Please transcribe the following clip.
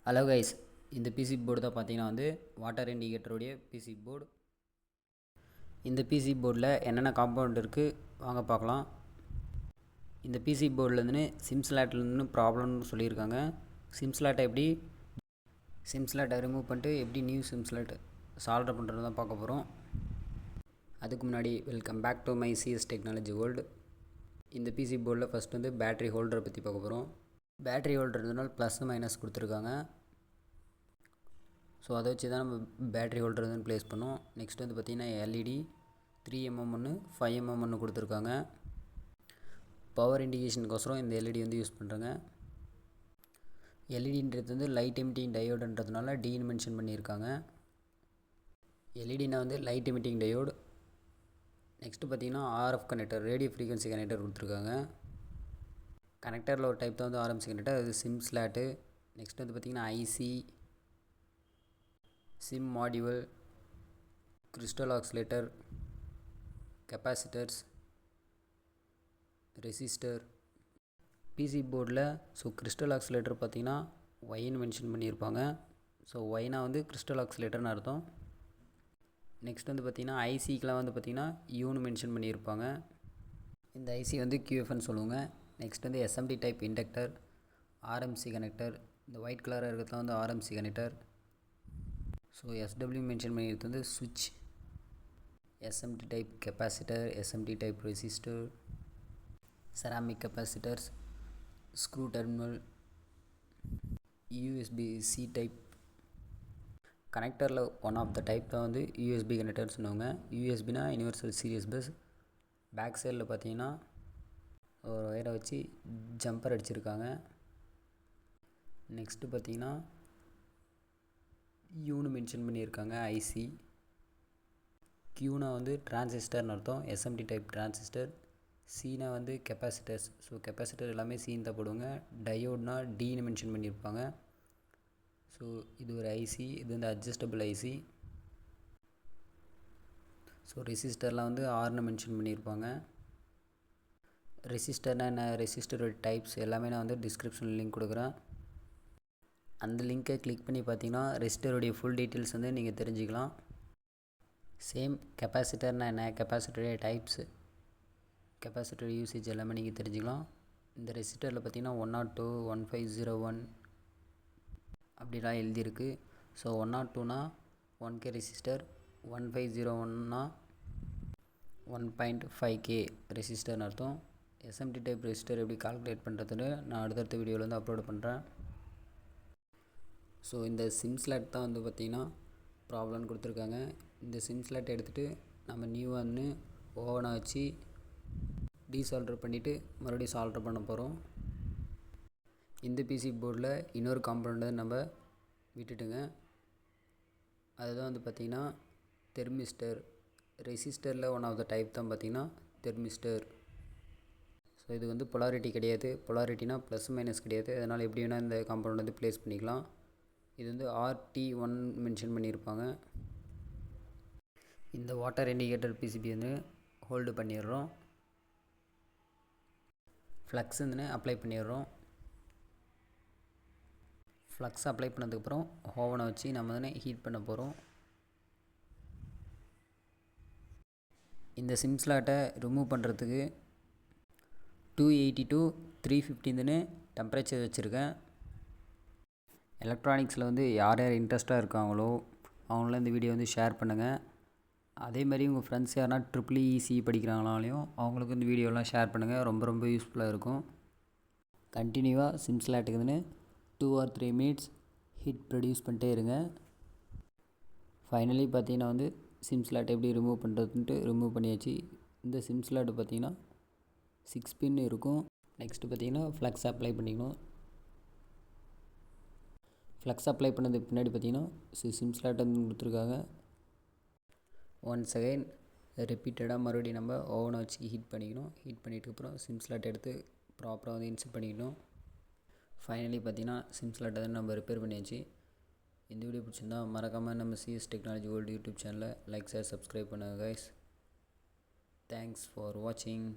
Hello guys, இந்த PC board தான் பார்த்தீங்கன்னா வாட்டர் இண்டிகேட்டருடைய பிசி போர்டு. இந்த பிசி போர்டில் என்னென்ன காம்பவுண்ட் இருக்குது வாங்க பார்க்கலாம். இந்த பிசி போர்டிலேருந்து சிம்ஸ்லாட்லேருந்து ப்ராப்ளம்னு சொல்லியிருக்காங்க. சிம்ஸ்லாட்டை ரிமூவ் பண்ணிட்டு எப்படி நியூ சிம்ஸ்லாட் சால்வ் பண்ணுறது தான் பார்க்க போகிறோம். அதுக்கு முன்னாடி welcome back to my CS technology world. இந்த பிசி போர்டில் ஃபஸ்ட் பேட்ரி ஹோல்டரை பற்றி பார்க்க போகிறோம். பேட்ரி ஹோல்டர் இருந்தனால ப்ளஸ் மைனஸ் கொடுத்துருக்காங்க. ஸோ அதை வச்சு தான் நம்ம பேட்ரி ஹோல்டர் ப்ளேஸ் பண்ணோம். நெக்ஸ்ட் பார்த்திங்கன்னா எல்இடி 3mm ஒன்று 5mm ஒன்று கொடுத்துருக்காங்க. பவர் இண்டிகேஷனுக்கோசரம் இந்த எல்இடி யூஸ் பண்ணுறாங்க. எல்இடின்றது லைட் எமிட்டிங் டயோடுன்றதுனால டின்னு மென்ஷன் பண்ணியிருக்காங்க. எல்இடினா லைட் எமிட்டிங் டயோடு. நெக்ஸ்ட்டு பார்த்திங்கன்னா RF connector, radio frequency connector கொடுத்துருக்காங்க. கனெக்டரில் ஒரு டைப் தான் ஆர்எம்சி கனெக்டர், அது சிம் ஸ்லாட்டு. நெக்ஸ்ட் பார்த்திங்கன்னா IC, SIM module, crystal oscillator, capacitors, resistor. PC போர்டில் கிறிஸ்டல் ஆக்சிலேட்டர் பார்த்திங்கன்னா ஒய்ன்னு மென்ஷன் பண்ணியிருப்பாங்க. ஸோ ஒய்னா கிறிஸ்டல் ஆக்சிலேட்டர்னு அர்த்தம். நெக்ஸ்ட் பார்த்திங்கன்னா ஐசிக்கெலாம் பார்த்திங்கன்னா யூன்னு மென்ஷன் பண்ணியிருப்பாங்க. இந்த ஐசி கியூஎஃப்னு சொல்லுவாங்க. Next SMD type inductor, RMC connector. இந்த ஒயிட் கலராக இருக்கிறதுலாம் RMC connector. So SW mention பண்ணியிருக்கிறது சுவிட்ச், SMD type capacitor, SMD type resistor, ceramic capacitors, screw terminal, USB C type. கனெக்டரில் ஒன் ஆஃப் த டைப் தான் யூஎஸ்பி கனெக்டர்னு சொன்னாங்க. யூஎஸ்பினா யூனிவர்சல் சீரியஸ் பஸ். பேக் சைடில் பார்த்தீங்கன்னா ஒரு ஒயரை வச்சு ஜம்பர் அடிச்சிருக்காங்க. நெக்ஸ்ட்டு பார்த்தீங்கன்னா யூன்னு மென்ஷன் பண்ணியிருக்காங்க ஐசி. கியூனா டிரான்சிஸ்டர்னு அர்த்தம், எஸ்எம்டி டைப் டிரான்சிஸ்டர். சீனா கெப்பாசிட்டர்ஸ். ஸோ கெப்பாசிட்டர் எல்லாமே சீன் தான் போடுவாங்க. டயோட்னா டின்னு மென்ஷன் பண்ணியிருப்பாங்க. ஸோ இது ஒரு ஐசி, இது அட்ஜஸ்டபிள் ஐசி. ஸோ ரெசிஸ்டர்லாம் ஆர்னு மென்ஷன் பண்ணியிருப்பாங்க. ரெசிஸ்டர்னால் என்ன, ரெசிஸ்டரோட டைப்ஸ் எல்லாமே நான் டிஸ்கிரிப்ஷனில் லிங்க் கொடுக்குறேன். அந்த லிங்க்கை கிளிக் பண்ணி பார்த்தீங்கன்னா ரெசிஸ்டருடைய ஃபுல் டீட்டெயில்ஸ் நீங்கள் தெரிஞ்சுக்கலாம். சேம் கெப்பாசிட்டர்னால் என்ன, கெப்பாசிட்டருடைய டைப்ஸு, கெப்பாசிட்டர் யூசேஜ் எல்லாமே நீங்கள் தெரிஞ்சுக்கலாம். இந்த ரெசிஸ்டரில் பார்த்தீங்கன்னா 102, 1501 அப்படிலாம் எழுதியிருக்கு. ஸோ 102னா 1K ரெசிஸ்டர், 1501னா 1.5K ரெசிஸ்டர்னு அர்த்தம். எஸ்எம்டி டைப் ரெசிஸ்டர் எப்படி கால்குலேட் பண்ணுறதுன்னு நான் அடுத்தடுத்த வீடியோவில் அப்லோட் பண்ணுறேன். ஸோ இந்த சிம்ஸ்லாட் தான் பார்த்திங்கன்னா ப்ராப்ளம்னு கொடுத்துருக்காங்க. இந்த சிம்ஸ்லாட் எடுத்துகிட்டு நம்ம நியூவாக ஓவனை வச்சு டீசால்டர் பண்ணிவிட்டு மறுபடியும் சால்டர் பண்ண போகிறோம். இந்த பிசி போர்டில் இன்னொரு காம்பவுண்டை நம்ம விட்டுட்டுங்க. அதுதான் பார்த்திங்கன்னா தெர்மிஸ்டர். ரெசிஸ்டரில் ஒன் ஆஃப் த டைப் தான் பார்த்திங்கன்னா தெர்மிஸ்டர். ஸோ இது பொலாரிட்டி கிடையாது. பொலாரிட்டினா ப்ளஸ் மைனஸ் கிடையாது. அதனால் எப்படி வேணால் இந்த காம்பவுண்ட் ப்ளேஸ் பண்ணிக்கலாம். இது RT1 மென்ஷன் பண்ணியிருப்பாங்க. இந்த வாட்டர் இண்டிகேட்டர் பிசிபி ஹோல்டு பண்ணிடுறோம். ஃப்ளக்ஸ் அப்ளை பண்ணிடுறோம். ஃப்ளக்ஸ் அப்ளை பண்ணதுக்கப்புறம் ஓவனை வச்சு நம்ம ஹீட் பண்ண போகிறோம். இந்த சிம்ஸ்லாட்டை ரிமூவ் பண்ணுறதுக்கு 280 to 350 டெம்பரேச்சர் வச்சுருக்கேன். எலக்ட்ரானிக்ஸில் யார் யார் இன்ட்ரெஸ்ட்டாக இருக்காங்களோ அவங்களாம் இந்த வீடியோ ஷேர் பண்ணுங்கள். அதேமாதிரி உங்கள் ஃப்ரெண்ட்ஸ் யாருனா EEE படிக்கிறாங்களாலையும் அவங்களுக்கு இந்த வீடியோலாம் ஷேர் பண்ணுங்கள். ரொம்ப ரொம்ப யூஸ்ஃபுல்லாக இருக்கும். கண்டினியூவாக சிம்ஸ்லாட்டுக்கு 2 or 3 minutes ஹீட் ப்ரொடியூஸ் பண்ணிட்டே இருங்க. ஃபைனலி பார்த்தீங்கன்னா சிம்ஸ்லாட் எப்படி ரிமூவ் பண்ணுறதுன்ட்டு ரிமூவ் பண்ணியாச்சு. இந்த சிம்ஸ்லாட் பார்த்திங்கன்னா 6 pin இருக்கும். நெக்ஸ்ட்டு பார்த்திங்கன்னா ஃப்ளக்ஸ் அப்ளை பண்ணிக்கணும். ஃப்ளக்ஸ் அப்ளை பண்ணதுக்கு பின்னாடி பார்த்திங்கன்னா சிம்ஸ்லாட் கொடுத்துருக்காங்க. ஒன்ஸ் அகைன் ரிப்பீட்டடாக மறுபடியும் நம்ம ஓவனை வச்சு ஹீட் பண்ணிக்கணும். ஹீட் பண்ணிட்டுக்கப்புறம் சிம்ஸ்லாட் எடுத்து ப்ராப்பராக இன்சர்ட் பண்ணிக்கணும். ஃபைனலி பார்த்திங்கன்னா சிம்ஸ்லாட்டை நம்ம ரிப்பேர் பண்ணியாச்சு. இந்த வீடியோ பிடிச்சிருந்தா மறக்காமல் நம்ம சிஎஸ் டெக்னாலஜி வேர்ல்டு யூடியூப் சேனலை லைக், ஷேர், சப்ஸ்கிரைப் பண்ணுங்கள் கைஸ். தேங்க்ஸ் ஃபார் வாட்சிங்.